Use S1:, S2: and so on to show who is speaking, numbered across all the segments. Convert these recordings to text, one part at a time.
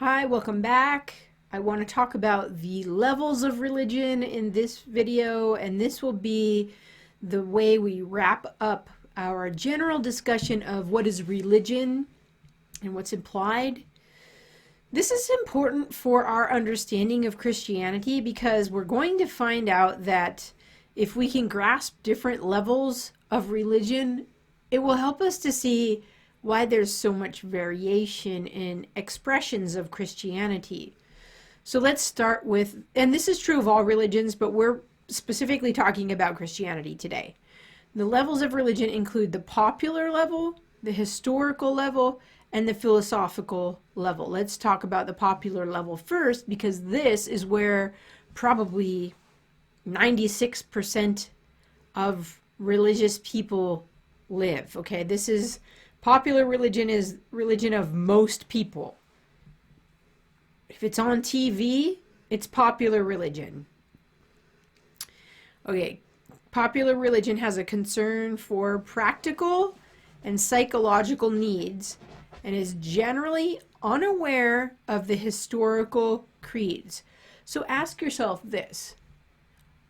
S1: Hi, welcome back. I want to talk about the levels of religion in this video, and this will be the way we wrap up our general discussion of what is religion and what's implied. This is important for our understanding of Christianity because we're going to find out that if we can grasp different levels of religion, it will help us to see why there's so much variation in expressions of Christianity. So let's start with, and this is true of all religions, but we're specifically talking about Christianity today. The levels of religion include the popular level, the historical level, and the philosophical level. Let's talk about the popular level first, because this is where probably 96% of religious people live. Okay, this is popular religion, is religion of most people. If it's on TV, it's popular religion. Okay, popular religion has a concern for practical and psychological needs and is generally unaware of the historical creeds. So ask yourself this.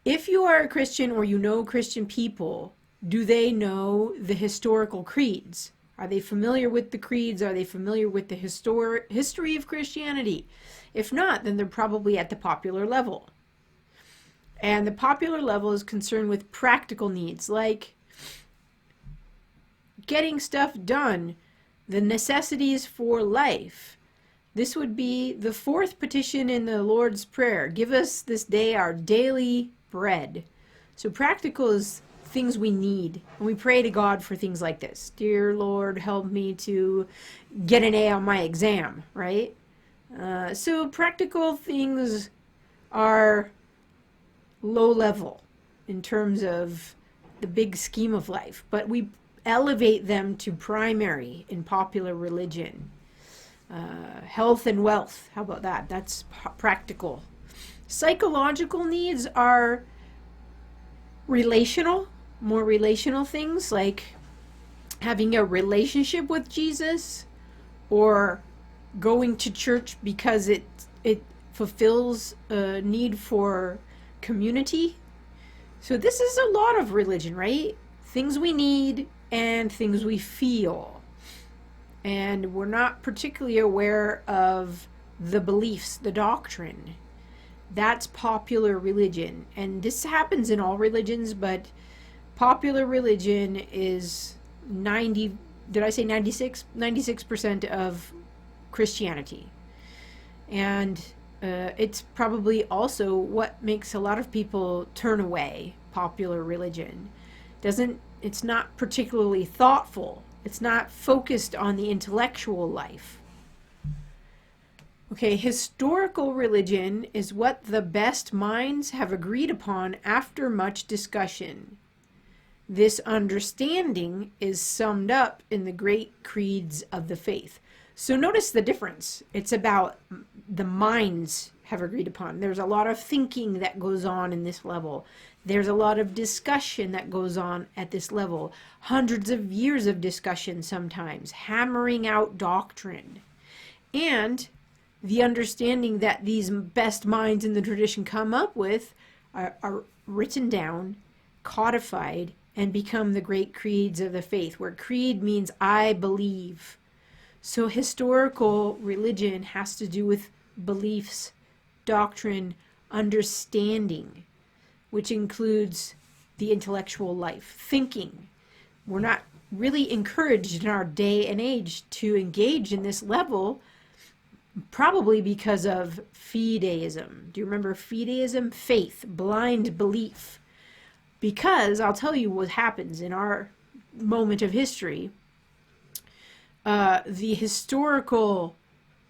S1: If you are a Christian or you know Christian people, do they know the historical creeds? Are they familiar with the creeds? Are they familiar with the history of Christianity? If not, then they're probably at the popular level. And the popular level is concerned with practical needs, like getting stuff done, the necessities for life. This would be the fourth petition in the Lord's Prayer. Give us this day our daily bread. So practical is things we need. And we pray to God for things like this. Dear Lord, help me to get an A on my exam, right? So practical things are low level in terms of the big scheme of life, but we elevate them to primary in popular religion. Health and wealth, how about that? That's practical. Psychological needs are relational, more relational things like having a relationship with Jesus or going to church because it fulfills a need for community. So this is a lot of religion, right? Things we need and things we feel. And we're not particularly aware of the beliefs, the doctrine. That's popular religion. And this happens in all religions, but popular religion is 96% of Christianity. And it's probably also what makes a lot of people turn away popular religion. It's not particularly thoughtful. It's not focused on the intellectual life. Okay, historical religion is what the best minds have agreed upon after much discussion. This understanding is summed up in the great creeds of the faith. So notice the difference. It's about the minds have agreed upon. There's a lot of thinking that goes on in this level. There's a lot of discussion that goes on at this level. Hundreds of years of discussion sometimes, hammering out doctrine. And the understanding that these best minds in the tradition come up with are written down, codified, and become the great creeds of the faith, where creed means I believe. So historical religion has to do with beliefs, doctrine, understanding, which includes the intellectual life, thinking. We're not really encouraged in our day and age to engage in this level, probably because of fideism. Do you remember fideism? Faith, blind belief. Because I'll tell you what happens in our moment of history. The historical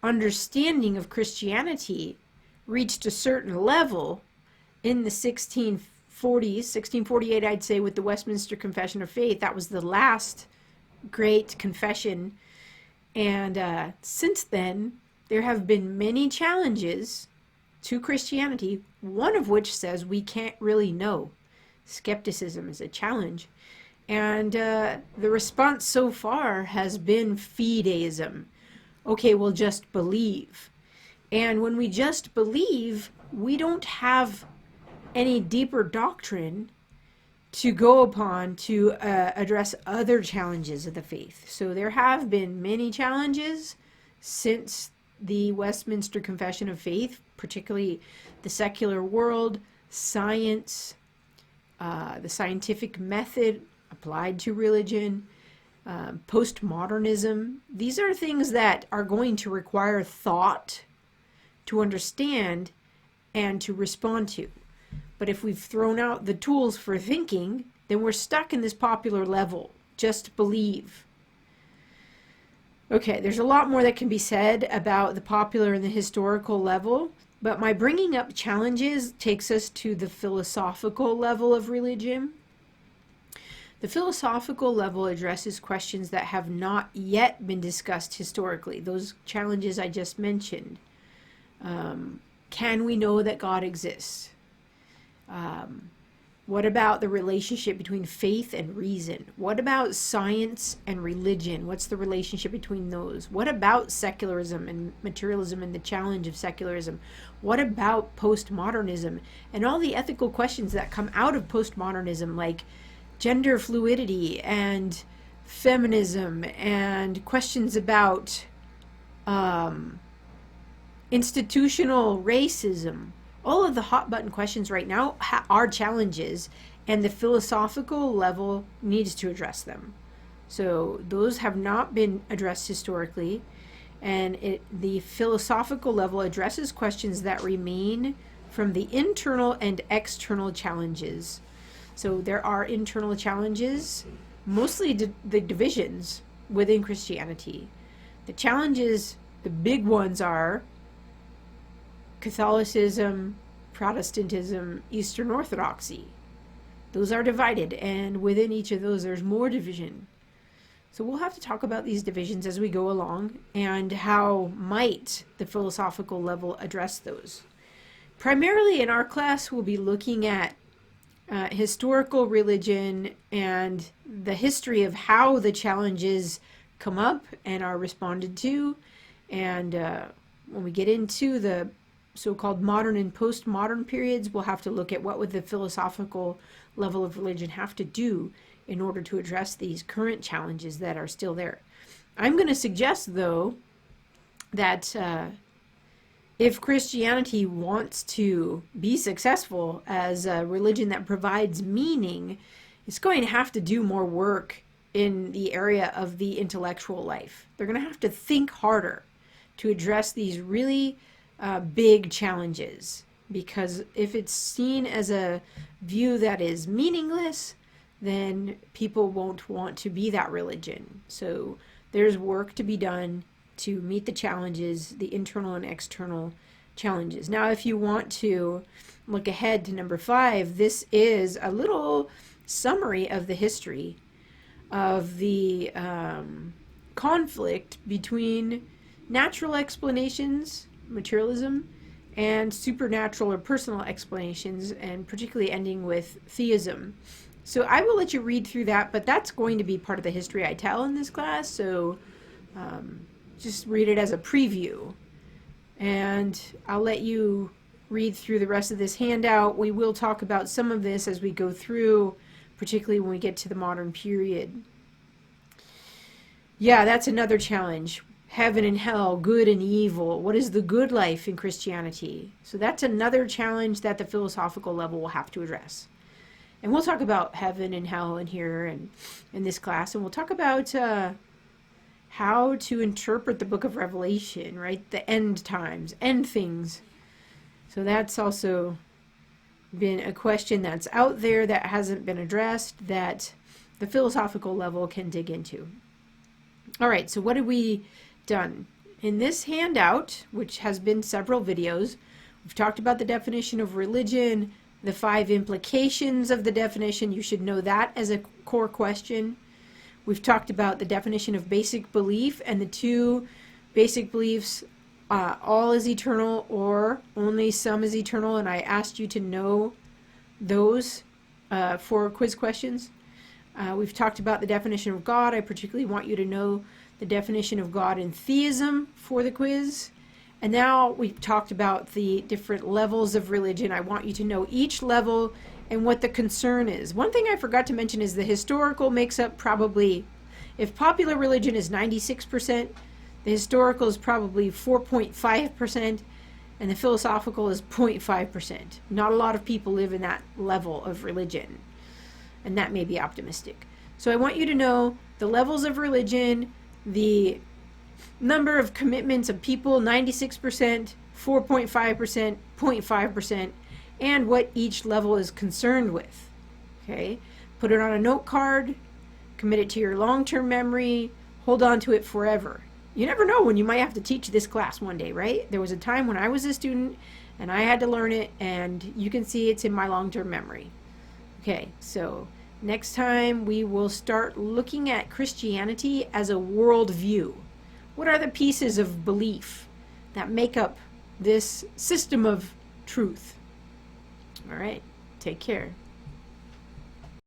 S1: understanding of Christianity reached a certain level in the 1640s, 1648, I'd say, with the Westminster Confession of Faith. That was the last great confession. And since then, there have been many challenges to Christianity, one of which says we can't really know. Skepticism is a challenge. And the response so far has been fideism. Okay, we'll just believe. And when we just believe, we don't have any deeper doctrine to go upon to address other challenges of the faith. So there have been many challenges since the Westminster Confession of Faith, particularly the secular world, science, the scientific method applied to religion, postmodernism. These are things that are going to require thought to understand and to respond to. But if we've thrown out the tools for thinking, then we're stuck in this popular level. Just believe. Okay, there's a lot more that can be said about the popular and the historical level, but my bringing up challenges takes us to the philosophical level of religion. The philosophical level addresses questions that have not yet been discussed historically. Those challenges I just mentioned. Can we know that God exists? What about the relationship between faith and reason? What about science and religion? What's the relationship between those? What about secularism and materialism and the challenge of secularism? What about postmodernism and all the ethical questions that come out of postmodernism, like gender fluidity and feminism and questions about institutional racism? All of the hot button questions right now are challenges, and the philosophical level needs to address them. So those have not been addressed historically, and the philosophical level addresses questions that remain from the internal and external challenges. So there are internal challenges, mostly the divisions within Christianity. The challenges, the big ones are Catholicism, Protestantism, Eastern Orthodoxy. Those are divided, and within each of those there's more division. So we'll have to talk about these divisions as we go along and how might the philosophical level address those. Primarily in our class we'll be looking at historical religion and the history of how the challenges come up and are responded to, and when we get into the so-called modern and postmodern periods, we'll have to look at what would the philosophical level of religion have to do in order to address these current challenges that are still there. I'm going to suggest, though, that if Christianity wants to be successful as a religion that provides meaning, it's going to have to do more work in the area of the intellectual life. They're going to have to think harder to address these really big challenges, because if it's seen as a view that is meaningless, then people won't want to be that religion. So there's work to be done to meet the challenges, the internal and external challenges. Now, if you want to look ahead to number 5, this is a little summary of the history of the conflict between natural explanations, materialism, and supernatural or personal explanations, and particularly ending with theism. So I will let you read through that, but that's going to be part of the history I tell in this class, so just read it as a preview. And I'll let you read through the rest of this handout. We will talk about some of this as we go through, particularly when we get to the modern period. Yeah, that's another challenge. Heaven and hell, good and evil. What is the good life in Christianity? So that's another challenge that the philosophical level will have to address. And we'll talk about heaven and hell in here and in this class. And we'll talk about how to interpret the book of Revelation, right? The end times, end things. So that's also been a question that's out there that hasn't been addressed that the philosophical level can dig into. All right, so what have we done? In this handout, which has been several videos, we've talked about the definition of religion, the 5 implications of the definition. You should know that as a core question. We've talked about the definition of basic belief and the 2 basic beliefs, all is eternal or only some is eternal, and I asked you to know those for quiz questions. We've talked about the definition of God. I particularly want you to know the definition of God in theism for the quiz. And now we've talked about the different levels of religion. I want you to know each level and what the concern is. One thing I forgot to mention is the historical makes up probably, if popular religion is 96%, the historical is probably 4.5%, and the philosophical is 0.5%. Not a lot of people live in that level of religion, and that may be optimistic. So I want you to know the levels of religion, the number of commitments of people, 96%, 4.5%, 0.5%, and what each level is concerned with. Okay? Put it on a note card, commit it to your long-term memory, hold on to it forever. You never know when you might have to teach this class one day, right? There was a time when I was a student and I had to learn it, and you can see it's in my long-term memory. Okay, so next time we will start looking at Christianity as a worldview. What are the pieces of belief that make up this system of truth? All right, take care.